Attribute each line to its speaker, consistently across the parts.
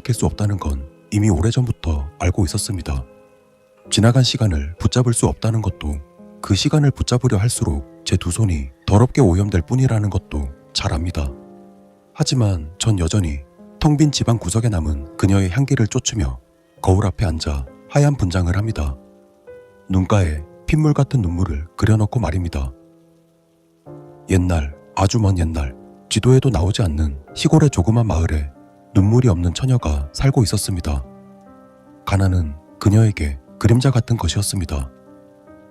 Speaker 1: 돌이킬 수 없다는 건 이미 오래전부터 알고 있었습니다. 지나간 시간을 붙잡을 수 없다는 것도, 그 시간을 붙잡으려 할수록 제 두 손이 더럽게 오염될 뿐이라는 것도 잘 압니다. 하지만 전 여전히 텅 빈 집안 구석에 남은 그녀의 향기를 쫓으며 거울 앞에 앉아 하얀 분장을 합니다. 눈가에 핏물 같은 눈물을 그려넣고 말입니다. 옛날, 아주 먼 옛날, 지도에도 나오지 않는 시골의 조그만 마을에 눈물이 없는 처녀가 살고 있었습니다. 가난은 그녀에게 그림자 같은 것이었습니다.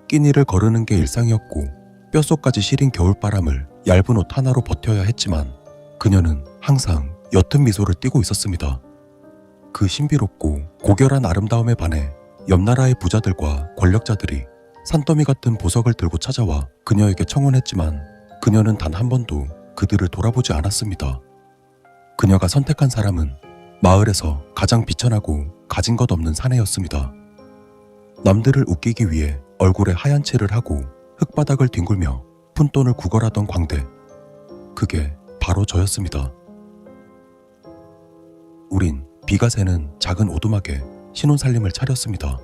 Speaker 1: 끼니를 거르는 게 일상이었고 뼛속까지 시린 겨울바람을 얇은 옷 하나로 버텨야 했지만 그녀는 항상 옅은 미소를 띠고 있었습니다. 그 신비롭고 고결한 아름다움에 반해 옆나라의 부자들과 권력자들이 산더미 같은 보석을 들고 찾아와 그녀에게 청혼했지만 그녀는 단 한 번도 그들을 돌아보지 않았습니다. 그녀가 선택한 사람은 마을에서 가장 비천하고 가진 것 없는 사내였습니다. 남들을 웃기기 위해 얼굴에 하얀 칠을 하고 흙바닥을 뒹굴며 푼돈을 구걸하던 광대, 그게 바로 저였습니다. 우린 비가 새는 작은 오두막에 신혼살림을 차렸습니다.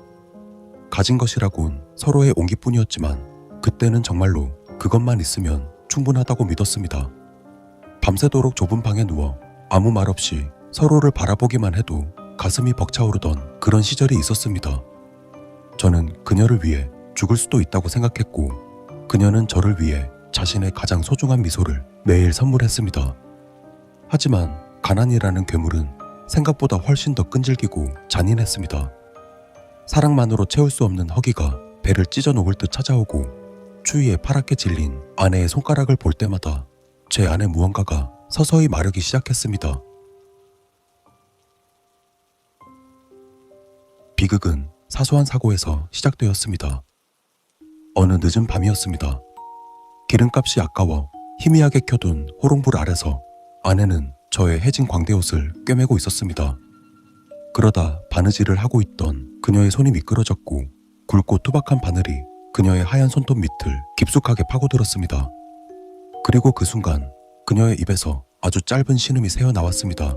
Speaker 1: 가진 것이라곤 서로의 온기뿐이었지만 그때는 정말로 그것만 있으면 충분하다고 믿었습니다. 밤새도록 좁은 방에 누워 아무 말 없이 서로를 바라보기만 해도 가슴이 벅차오르던 그런 시절이 있었습니다. 저는 그녀를 위해 죽을 수도 있다고 생각했고 그녀는 저를 위해 자신의 가장 소중한 미소를 매일 선물했습니다. 하지만 가난이라는 괴물은 생각보다 훨씬 더 끈질기고 잔인했습니다. 사랑만으로 채울 수 없는 허기가 배를 찢어 녹을 듯 찾아오고 추위에 파랗게 질린 아내의 손가락을 볼 때마다 제 안에 무언가가 서서히 마르기 시작했습니다. 비극은 사소한 사고에서 시작되었습니다. 어느 늦은 밤이었습니다. 기름값이 아까워 희미하게 켜둔 호롱불 아래서 아내는 저의 해진 광대옷을 꿰매고 있었습니다. 그러다 바느질을 하고 있던 그녀의 손이 미끄러졌고 굵고 투박한 바늘이 그녀의 하얀 손톱 밑을 깊숙하게 파고들었습니다. 그리고 그 순간 그녀의 입에서 아주 짧은 신음이 새어나왔습니다.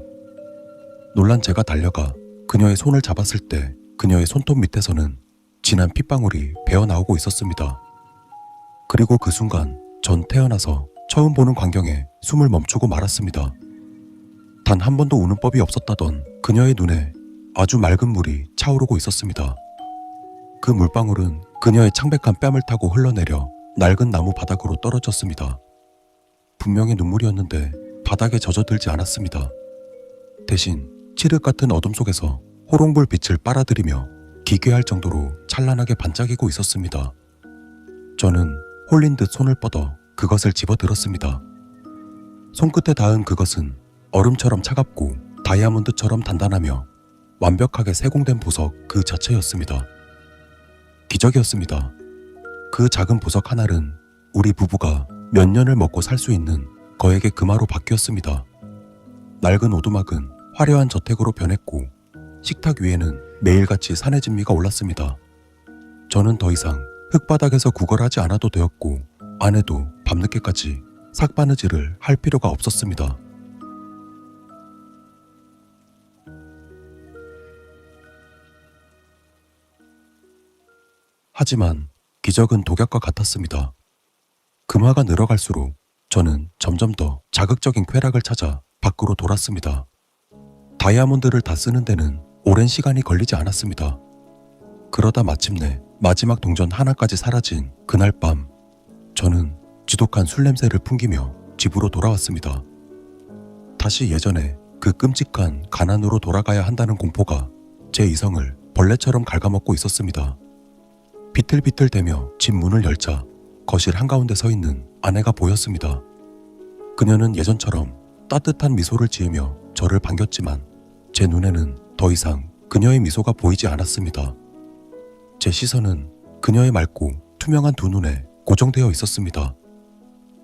Speaker 1: 놀란 제가 달려가 그녀의 손을 잡았을 때 그녀의 손톱 밑에서는 진한 핏방울이 배어나오고 있었습니다. 그리고 그 순간 전 태어나서 처음 보는 광경에 숨을 멈추고 말았습니다. 단 한 번도 우는 법이 없었다던 그녀의 눈에 아주 맑은 물이 차오르고 있었습니다. 그 물방울은 그녀의 창백한 뺨을 타고 흘러내려 낡은 나무 바닥으로 떨어졌습니다. 분명히 눈물이었는데 바닥에 젖어들지 않았습니다. 대신 칠흑 같은 어둠 속에서 호롱불 빛을 빨아들이며 기괴할 정도로 찬란하게 반짝이고 있었습니다. 저는 홀린 듯 손을 뻗어 그것을 집어들었습니다. 손끝에 닿은 그것은 얼음처럼 차갑고 다이아몬드처럼 단단하며 완벽하게 세공된 보석 그 자체였습니다. 기적이었습니다. 그 작은 보석 하나는 우리 부부가 몇 년을 먹고 살 수 있는 거액의 금화로 바뀌었습니다. 낡은 오두막은 화려한 저택으로 변했고 식탁 위에는 매일같이 산의 진미가 올랐습니다. 저는 더 이상 흙바닥에서 구걸하지 않아도 되었고 아내도 밤늦게까지 삭바느질을 할 필요가 없었습니다. 하지만 기적은 독약과 같았습니다. 금화가 늘어갈수록 저는 점점 더 자극적인 쾌락을 찾아 밖으로 돌았습니다. 다이아몬드를 다 쓰는 데는 오랜 시간이 걸리지 않았습니다. 그러다 마침내 마지막 동전 하나까지 사라진 그날 밤, 저는 지독한 술 냄새를 풍기며 집으로 돌아왔습니다. 다시 예전에 그 끔찍한 가난으로 돌아가야 한다는 공포가 제 이성을 벌레처럼 갉아먹고 있었습니다. 비틀비틀대며 집 문을 열자 거실 한가운데 서 있는 아내가 보였습니다. 그녀는 예전처럼 따뜻한 미소를 지으며 저를 반겼지만 제 눈에는 더 이상 그녀의 미소가 보이지 않았습니다. 제 시선은 그녀의 맑고 투명한 두 눈에 고정되어 있었습니다.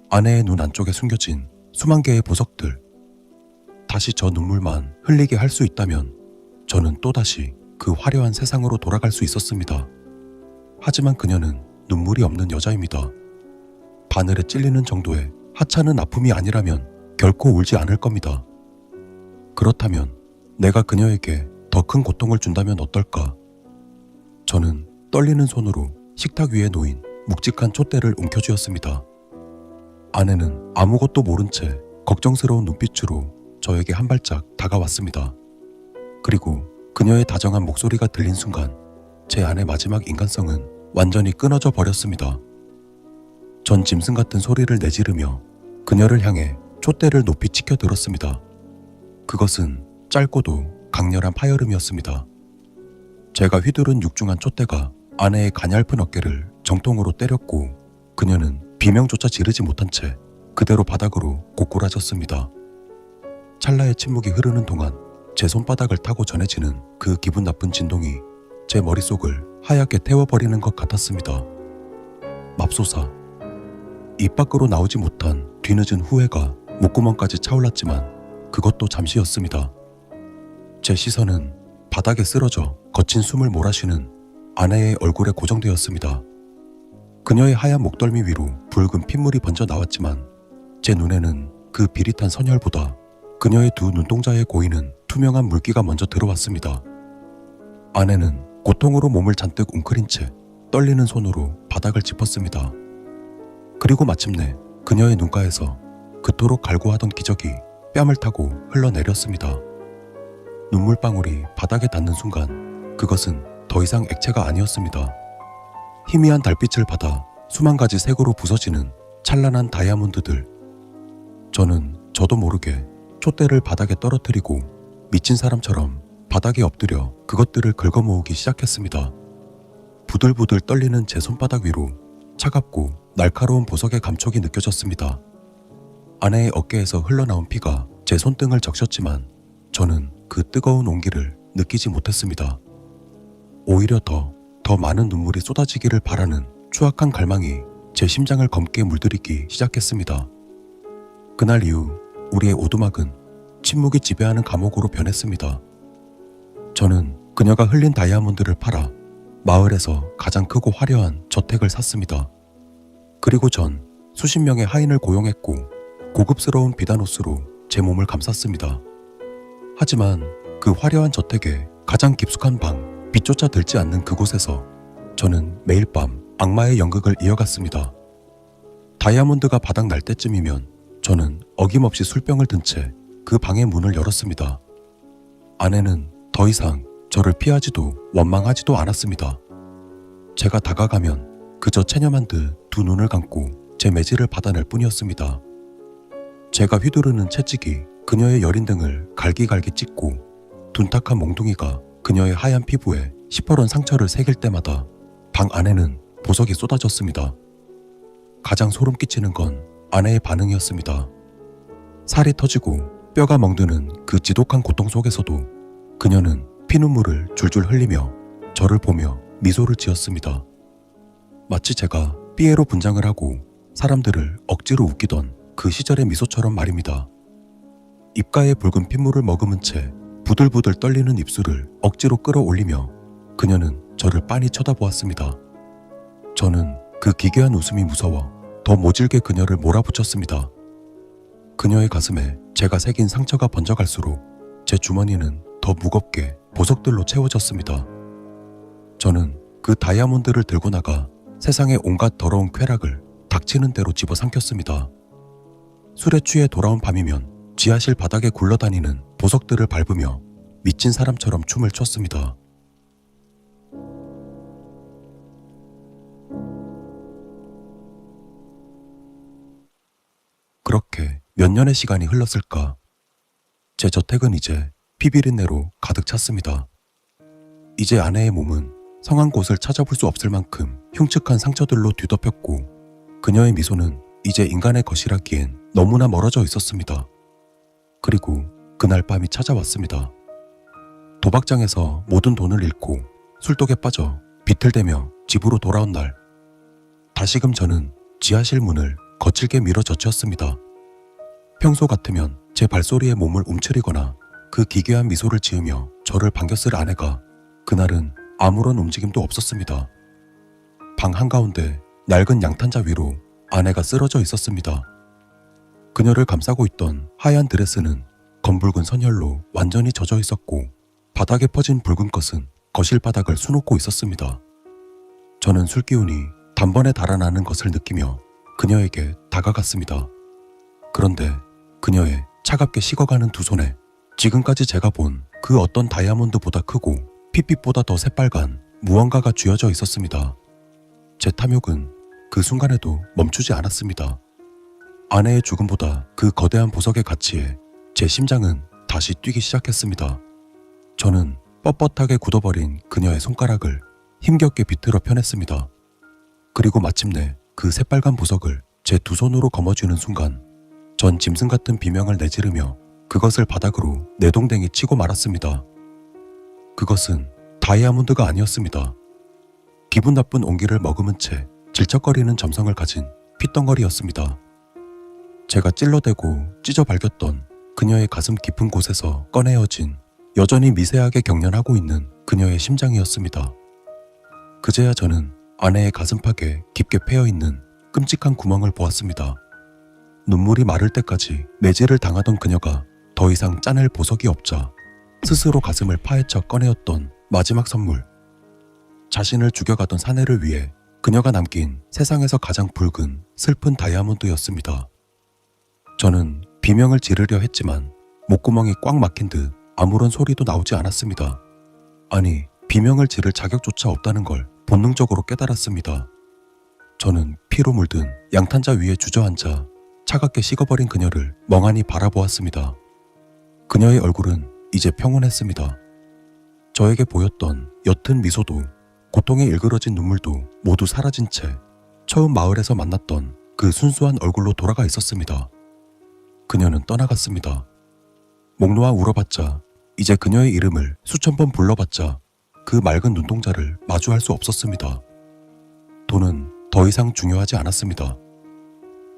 Speaker 1: 아내의 눈 안쪽에 숨겨진 수만 개의 보석들. 다시 저 눈물만 흘리게 할 수 있다면 저는 또다시 그 화려한 세상으로 돌아갈 수 있었습니다. 하지만 그녀는 눈물이 없는 여자입니다. 바늘에 찔리는 정도의 하찮은 아픔이 아니라면 결코 울지 않을 겁니다. 그렇다면 내가 그녀에게 더 큰 고통을 준다면 어떨까? 저는 떨리는 손으로 식탁 위에 놓인 묵직한 촛대를 움켜쥐었습니다. 아내는 아무것도 모른 채 걱정스러운 눈빛으로 저에게 한 발짝 다가왔습니다. 그리고 그녀의 다정한 목소리가 들린 순간 제 안의 마지막 인간성은 완전히 끊어져 버렸습니다. 전 짐승 같은 소리를 내지르며 그녀를 향해 촛대를 높이 치켜들었습니다. 그것은 짧고도 강렬한 파열음이었습니다. 제가 휘두른 육중한 촛대가 아내의 가냘픈 어깨를 정통으로 때렸고 그녀는 비명조차 지르지 못한 채 그대로 바닥으로 고꾸라졌습니다. 찰나의 침묵이 흐르는 동안 제 손바닥을 타고 전해지는 그 기분 나쁜 진동이 제 머릿속을 하얗게 태워버리는 것 같았습니다. 맙소사. 입 밖으로 나오지 못한 뒤늦은 후회가 목구멍까지 차올랐지만 그것도 잠시였습니다. 제 시선은 바닥에 쓰러져 거친 숨을 몰아쉬는 아내의 얼굴에 고정되었습니다. 그녀의 하얀 목덜미 위로 붉은 핏물이 번져 나왔지만 제 눈에는 그 비릿한 선혈보다 그녀의 두 눈동자에 고이는 투명한 물기가 먼저 들어왔습니다. 아내는 고통으로 몸을 잔뜩 웅크린 채 떨리는 손으로 바닥을 짚었습니다. 그리고 마침내 그녀의 눈가에서 그토록 갈구하던 기적이 뺨을 타고 흘러내렸습니다. 눈물방울이 바닥에 닿는 순간 그것은 더 이상 액체가 아니었습니다. 희미한 달빛을 받아 수만 가지 색으로 부서지는 찬란한 다이아몬드들. 저는 저도 모르게 촛대를 바닥에 떨어뜨리고 미친 사람처럼 바닥에 엎드려 그것들을 긁어모으기 시작했습니다. 부들부들 떨리는 제 손바닥 위로 차갑고 날카로운 보석의 감촉이 느껴졌습니다. 아내의 어깨에서 흘러나온 피가 제 손등을 적셨지만 저는 그 뜨거운 온기를 느끼지 못했습니다. 오히려 더 많은 눈물이 쏟아지기를 바라는 추악한 갈망이 제 심장을 검게 물들이기 시작했습니다. 그날 이후 우리의 오두막은 침묵이 지배하는 감옥으로 변했습니다. 저는 그녀가 흘린 다이아몬드를 팔아 마을에서 가장 크고 화려한 저택을 샀습니다. 그리고 전 수십 명의 하인을 고용했고 고급스러운 비단 옷으로 제 몸을 감쌌습니다. 하지만 그 화려한 저택의 가장 깊숙한 방, 빛조차 들지 않는 그곳에서 저는 매일 밤 악마의 연극을 이어갔습니다. 다이아몬드가 바닥 날 때쯤이면 저는 어김없이 술병을 든 채 그 방의 문을 열었습니다. 아내는 더 이상 저를 피하지도 원망하지도 않았습니다. 제가 다가가면 그저 체념한 듯 두 눈을 감고 제 매질을 받아낼 뿐이었습니다. 제가 휘두르는 채찍이 그녀의 여린 등을 갈기갈기 찢고 둔탁한 몽둥이가 그녀의 하얀 피부에 시퍼런 상처를 새길 때마다 방 안에는 보석이 쏟아졌습니다. 가장 소름 끼치는 건 아내의 반응이었습니다. 살이 터지고 뼈가 멍드는 그 지독한 고통 속에서도 그녀는 피눈물을 줄줄 흘리며 저를 보며 미소를 지었습니다. 마치 제가 삐에로 분장을 하고 사람들을 억지로 웃기던 그 시절의 미소처럼 말입니다. 입가에 붉은 핏물을 머금은 채 부들부들 떨리는 입술을 억지로 끌어올리며 그녀는 저를 빤히 쳐다보았습니다. 저는 그 기괴한 웃음이 무서워 더 모질게 그녀를 몰아붙였습니다. 그녀의 가슴에 제가 새긴 상처가 번져갈수록 제 주머니는 더 무겁게 보석들로 채워졌습니다. 저는 그 다이아몬드를 들고 나가 세상의 온갖 더러운 쾌락을 닥치는 대로 집어삼켰습니다. 술에 취해 돌아온 밤이면 지하실 바닥에 굴러다니는 보석들을 밟으며 미친 사람처럼 춤을 췄습니다. 그렇게 몇 년의 시간이 흘렀을까. 제 저택은 이제 피비린내로 가득 찼습니다. 이제 아내의 몸은 성한 곳을 찾아볼 수 없을 만큼 흉측한 상처들로 뒤덮였고 그녀의 미소는 이제 인간의 것이라기엔 너무나 멀어져 있었습니다. 그리고 그날 밤이 찾아왔습니다. 도박장에서 모든 돈을 잃고 술독에 빠져 비틀대며 집으로 돌아온 날, 다시금 저는 지하실 문을 거칠게 밀어 젖혔습니다. 평소 같으면 제 발소리에 몸을 움츠리거나 그 기괴한 미소를 지으며 저를 반겼을 아내가 그날은 아무런 움직임도 없었습니다. 방 한가운데 낡은 양탄자 위로 아내가 쓰러져 있었습니다. 그녀를 감싸고 있던 하얀 드레스는 검붉은 선혈로 완전히 젖어 있었고 바닥에 퍼진 붉은 것은 거실 바닥을 수놓고 있었습니다. 저는 술기운이 단번에 달아나는 것을 느끼며 그녀에게 다가갔습니다. 그런데 그녀의 차갑게 식어가는 두 손에 지금까지 제가 본 그 어떤 다이아몬드보다 크고 핏빛보다 더 새빨간 무언가가 쥐어져 있었습니다. 제 탐욕은 그 순간에도 멈추지 않았습니다. 아내의 죽음보다 그 거대한 보석의 가치에 제 심장은 다시 뛰기 시작했습니다. 저는 뻣뻣하게 굳어버린 그녀의 손가락을 힘겹게 비틀어 펴냈습니다. 그리고 마침내 그 새빨간 보석을 제 두 손으로 거머쥐는 순간 전 짐승 같은 비명을 내지르며 그것을 바닥으로 내동댕이 치고 말았습니다. 그것은 다이아몬드가 아니었습니다. 기분 나쁜 온기를 머금은 채 질척거리는 점성을 가진 핏덩어리였습니다. 제가 찔러대고 찢어발겼던 그녀의 가슴 깊은 곳에서 꺼내어진 여전히 미세하게 경련하고 있는 그녀의 심장이었습니다. 그제야 저는 아내의 가슴팍에 깊게 패여있는 끔찍한 구멍을 보았습니다. 눈물이 마를 때까지 매질을 당하던 그녀가 더 이상 짜낼 보석이 없자 스스로 가슴을 파헤쳐 꺼내었던 마지막 선물. 자신을 죽여가던 사내를 위해 그녀가 남긴 세상에서 가장 붉은 슬픈 다이아몬드였습니다. 저는 비명을 지르려 했지만 목구멍이 꽉 막힌 듯 아무런 소리도 나오지 않았습니다. 아니, 비명을 지를 자격조차 없다는 걸 본능적으로 깨달았습니다. 저는 피로 물든 양탄자 위에 주저앉아 차갑게 식어버린 그녀를 멍하니 바라보았습니다. 그녀의 얼굴은 이제 평온했습니다. 저에게 보였던 옅은 미소도 고통에 일그러진 눈물도 모두 사라진 채 처음 마을에서 만났던 그 순수한 얼굴로 돌아가 있었습니다. 그녀는 떠나갔습니다. 목 놓아 울어봤자, 이제 그녀의 이름을 수천 번 불러봤자 그 맑은 눈동자를 마주할 수 없었습니다. 돈은 더 이상 중요하지 않았습니다.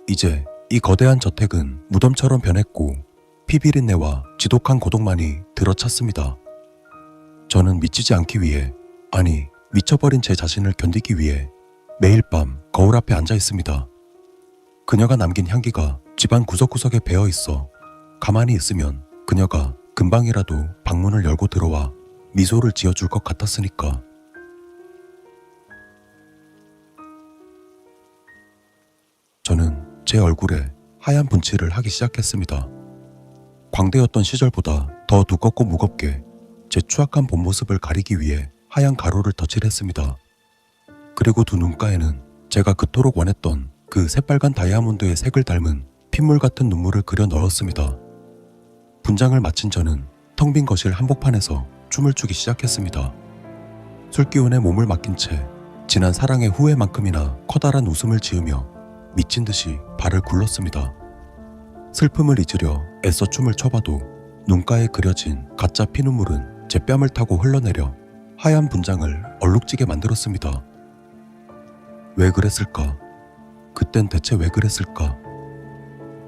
Speaker 1: 이제 이 거대한 저택은 무덤처럼 변했고 피비린내와 지독한 고독만이 들어찼습니다. 저는 미치지 않기 위해, 아니 미쳐버린 제 자신을 견디기 위해 매일 밤 거울 앞에 앉아 있습니다. 그녀가 남긴 향기가 집안 구석구석에 배어 있어 가만히 있으면 그녀가 금방이라도 방문을 열고 들어와 미소를 지어줄 것 같았으니까. 저는 제 얼굴에 하얀 분칠을 하기 시작했습니다. 광대였던 시절보다 더 두껍고 무겁게 제 추악한 본 모습을 가리기 위해 하얀 가루를 덧칠했습니다. 그리고 두 눈가에는 제가 그토록 원했던 그 새빨간 다이아몬드의 색을 닮은 핏물 같은 눈물을 그려 넣었습니다. 분장을 마친 저는 텅 빈 거실 한복판에서 춤을 추기 시작했습니다. 술기운에 몸을 맡긴 채 지난 사랑의 후회만큼이나 커다란 웃음을 지으며 미친 듯이 발을 굴렀습니다. 슬픔을 잊으려 애써 춤을 춰봐도 눈가에 그려진 가짜 피눈물은 제 뺨을 타고 흘러내려 하얀 분장을 얼룩지게 만들었습니다. 왜 그랬을까? 그땐 대체 왜 그랬을까?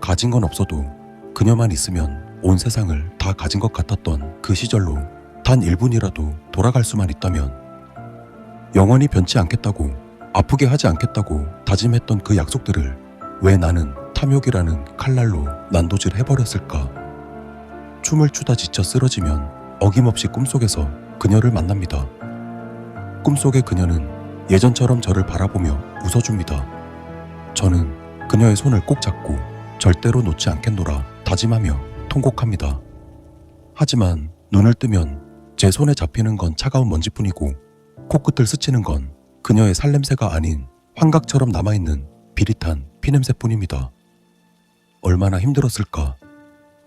Speaker 1: 가진 건 없어도 그녀만 있으면 온 세상을 다 가진 것 같았던 그 시절로 단 1분이라도 돌아갈 수만 있다면, 영원히 변치 않겠다고, 아프게 하지 않겠다고 다짐했던 그 약속들을 왜 나는 탐욕이라는 칼날로 난도질 해버렸을까? 춤을 추다 지쳐 쓰러지면 어김없이 꿈속에서 그녀를 만납니다. 꿈속의 그녀는 예전처럼 저를 바라보며 웃어줍니다. 저는 그녀의 손을 꼭 잡고 절대로 놓지 않겠노라 다짐하며 통곡합니다. 하지만 눈을 뜨면 제 손에 잡히는 건 차가운 먼지뿐이고 코끝을 스치는 건 그녀의 살냄새가 아닌 환각처럼 남아있는 비릿한 피냄새뿐입니다. 얼마나 힘들었을까?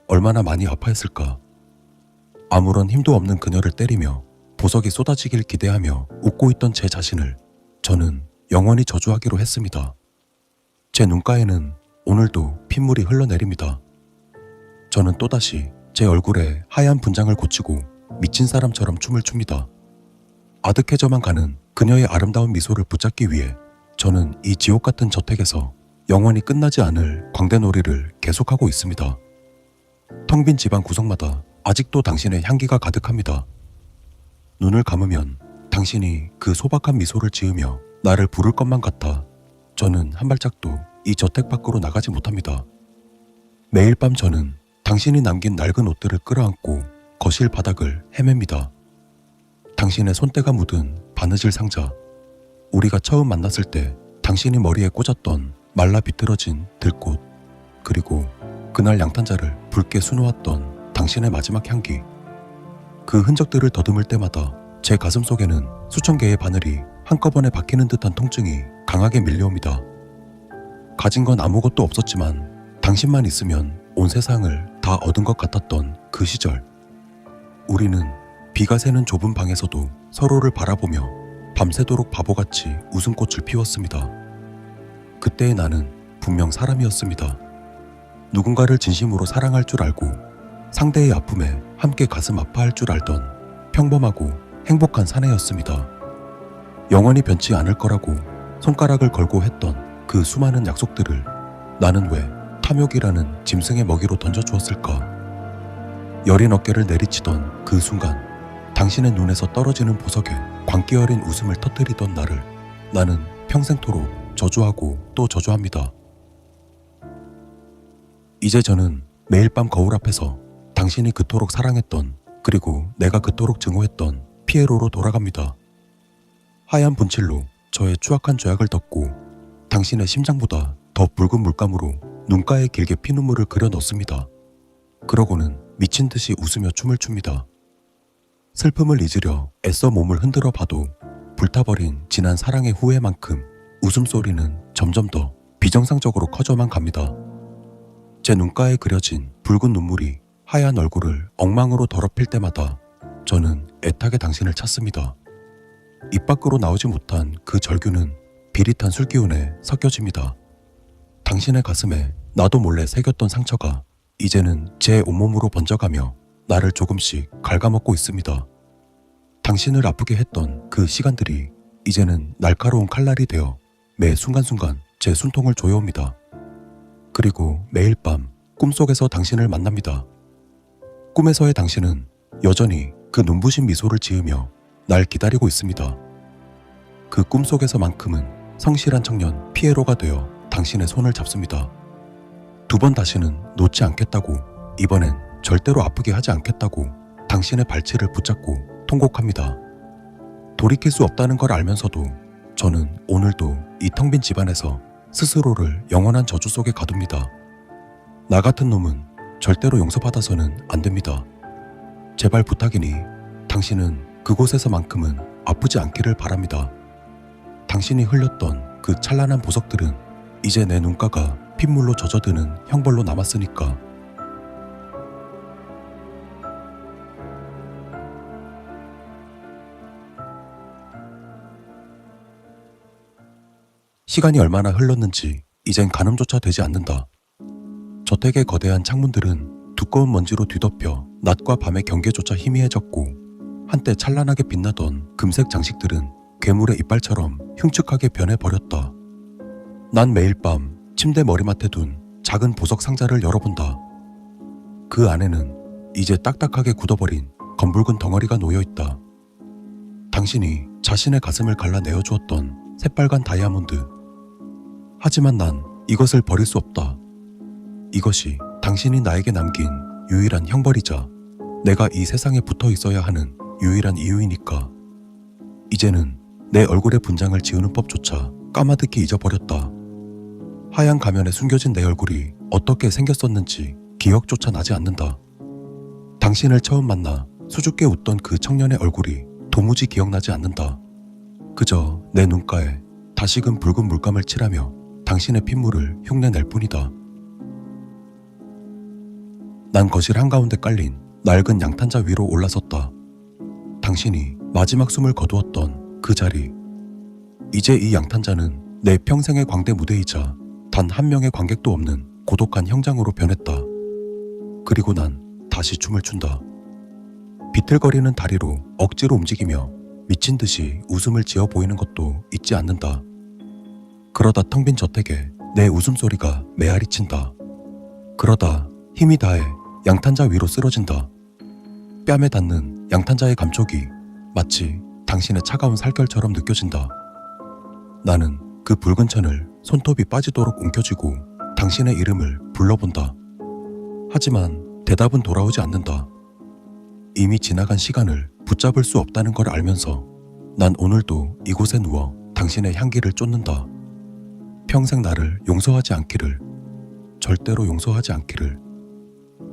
Speaker 1: 얼마나 많이 아파했을까? 아무런 힘도 없는 그녀를 때리며 보석이 쏟아지길 기대하며 웃고 있던 제 자신을 저는 영원히 저주하기로 했습니다. 제 눈가에는 오늘도 핏물이 흘러내립니다. 저는 또다시 제 얼굴에 하얀 분장을 고치고 미친 사람처럼 춤을 춥니다. 아득해져만 가는 그녀의 아름다운 미소를 붙잡기 위해 저는 이 지옥 같은 저택에서 영원히 끝나지 않을 광대놀이를 계속하고 있습니다. 텅 빈 집안 구석마다 아직도 당신의 향기가 가득합니다. 눈을 감으면 당신이 그 소박한 미소를 지으며 나를 부를 것만 같아 저는 한 발짝도 이 저택 밖으로 나가지 못합니다. 매일 밤 저는 당신이 남긴 낡은 옷들을 끌어안고 거실 바닥을 헤맵니다. 당신의 손때가 묻은 바느질 상자, 우리가 처음 만났을 때 당신이 머리에 꽂았던 말라 비틀어진 들꽃, 그리고 그날 양탄자를 붉게 수놓았던 당신의 마지막 향기. 그 흔적들을 더듬을 때마다 제 가슴 속에는 수천 개의 바늘이 한꺼번에 박히는 듯한 통증이 강하게 밀려옵니다. 가진 건 아무것도 없었지만 당신만 있으면 온 세상을 다 얻은 것 같았던 그 시절. 우리는 비가 새는 좁은 방에서도 서로를 바라보며 밤새도록 바보같이 웃음꽃을 피웠습니다. 그때의 나는 분명 사람이었습니다. 누군가를 진심으로 사랑할 줄 알고 상대의 아픔에 함께 가슴 아파할 줄 알던 평범하고 행복한 사내였습니다. 영원히 변치 않을 거라고 손가락을 걸고 했던 그 수많은 약속들을 나는 왜 탐욕이라는 짐승의 먹이로 던져주었을까? 여린 어깨를 내리치던 그 순간 당신의 눈에서 떨어지는 보석에 광기 어린 웃음을 터뜨리던 나를 나는 평생토록 저주하고 또 저주합니다. 이제 저는 매일 밤 거울 앞에서 당신이 그토록 사랑했던, 그리고 내가 그토록 증오했던 피에로로 돌아갑니다. 하얀 분칠로 저의 추악한 죄악을 덮고 당신의 심장보다 더 붉은 물감으로 눈가에 길게 피눈물을 그려 넣습니다. 그러고는 미친 듯이 웃으며 춤을 춥니다. 슬픔을 잊으려 애써 몸을 흔들어 봐도 불타버린 지난 사랑의 후회만큼 웃음소리는 점점 더 비정상적으로 커져만 갑니다. 제 눈가에 그려진 붉은 눈물이 하얀 얼굴을 엉망으로 더럽힐 때마다 저는 애타게 당신을 찾습니다. 입 밖으로 나오지 못한 그 절규는 비릿한 술기운에 섞여집니다. 당신의 가슴에 나도 몰래 새겼던 상처가 이제는 제 온몸으로 번져가며 나를 조금씩 갉아먹고 있습니다. 당신을 아프게 했던 그 시간들이 이제는 날카로운 칼날이 되어 매 순간순간 제 숨통을 조여옵니다. 그리고 매일 밤 꿈속에서 당신을 만납니다. 꿈에서의 당신은 여전히 그 눈부신 미소를 지으며 날 기다리고 있습니다. 그 꿈속에서만큼은 성실한 청년 피에로가 되어 당신의 손을 잡습니다. 두 번 다시는 놓지 않겠다고, 이번엔 절대로 아프게 하지 않겠다고 당신의 발치를 붙잡고 통곡합니다. 돌이킬 수 없다는 걸 알면서도 저는 오늘도 이 텅 빈 집안에서 스스로를 영원한 저주 속에 가둡니다. 나 같은 놈은 절대로 용서받아서는 안 됩니다. 제발 부탁이니 당신은 그곳에서만큼은 아프지 않기를 바랍니다. 당신이 흘렸던 그 찬란한 보석들은 이제 내 눈가가 핏물로 젖어드는 형벌로 남았으니까. 시간이 얼마나 흘렀는지 이젠 가늠조차 되지 않는다. 저택의 거대한 창문들은 두꺼운 먼지로 뒤덮여 낮과 밤의 경계조차 희미해졌고, 한때 찬란하게 빛나던 금색 장식들은 괴물의 이빨처럼 흉측하게 변해버렸다. 난 매일 밤 침대 머리맡에 둔 작은 보석 상자를 열어본다. 그 안에는 이제 딱딱하게 굳어버린 검붉은 덩어리가 놓여있다. 당신이 자신의 가슴을 갈라내어 주었던 새빨간 다이아몬드. 하지만 난 이것을 버릴 수 없다. 이것이 당신이 나에게 남긴 유일한 형벌이자 내가 이 세상에 붙어 있어야 하는 유일한 이유이니까. 이제는 내 얼굴의 분장을 지우는 법조차 까마득히 잊어버렸다. 하얀 가면에 숨겨진 내 얼굴이 어떻게 생겼었는지 기억조차 나지 않는다. 당신을 처음 만나 수줍게 웃던 그 청년의 얼굴이 도무지 기억나지 않는다. 그저 내 눈가에 다시금 붉은 물감을 칠하며 당신의 핏물을 흉내낼 뿐이다. 난 거실 한가운데 깔린 낡은 양탄자 위로 올라섰다. 당신이 마지막 숨을 거두었던 그 자리. 이제 이 양탄자는 내 평생의 광대 무대이자 단 한 명의 관객도 없는 고독한 형장으로 변했다. 그리고 난 다시 춤을 춘다. 비틀거리는 다리로 억지로 움직이며 미친 듯이 웃음을 지어 보이는 것도 잊지 않는다. 그러다 텅 빈 저택에 내 웃음소리가 메아리친다. 그러다 힘이 다해 양탄자 위로 쓰러진다. 뺨에 닿는 양탄자의 감촉이 마치 당신의 차가운 살결처럼 느껴진다. 나는 그 붉은 천을 손톱이 빠지도록 움켜쥐고 당신의 이름을 불러본다. 하지만 대답은 돌아오지 않는다. 이미 지나간 시간을 붙잡을 수 없다는 걸 알면서 난 오늘도 이곳에 누워 당신의 향기를 쫓는다. 평생 나를 용서하지 않기를, 절대로 용서하지 않기를.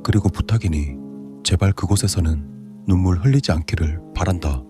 Speaker 1: 그리고 부탁이니 제발 그곳에서는 눈물 흘리지 않기를 바란다.